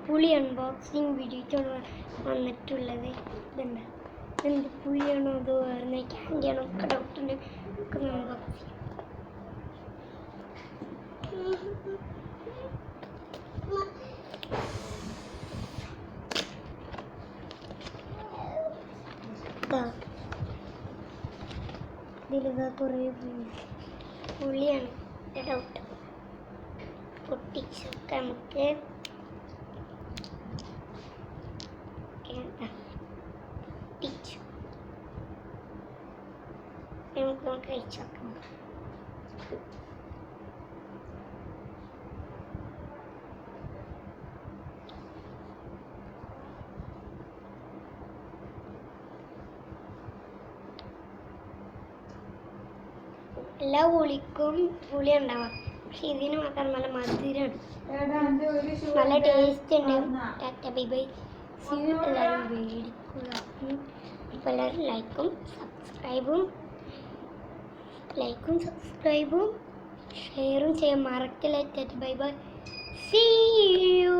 പുളി അൺബോക്സിങ് വീഡിയോയ്ക്കാണ് വന്നിട്ടുള്ളത്. ഇതുണ്ട്, എന്ത് പുളിയാണോ അതോ വേറെ ക്യാൻഡിയാണോ ഒക്കെ ഡൗട്ടുണ്ട്. ഒക്കെ അൺബോക്സ് ചെയ്യാം. ഇതിലിതാ കുറേ പുളിയാണ് ഡൗട്ട്. പൊട്ടിച്ചൊക്കെ നമുക്ക് പൊട്ടിച്ചു നമുക്ക് കഴിച്ചു നോക്കാം. എല്ലാ പുളിക്കും പുളി ഉണ്ടാവാം, പക്ഷെ ഇതിന് മാത്രം നല്ല മധുരമാണ്, നല്ല ടേസ്റ്റ് ഉണ്ട്. Tata bye bye, see you. എല്ലാവരും മേടിക്കുക. അപ്പോൾ എല്ലാവരും ലൈക്കും സബ്സ്ക്രൈബും ഷെയറും ചെയ്യാൻ മറക്കില്ല. Tata bye bye, see U.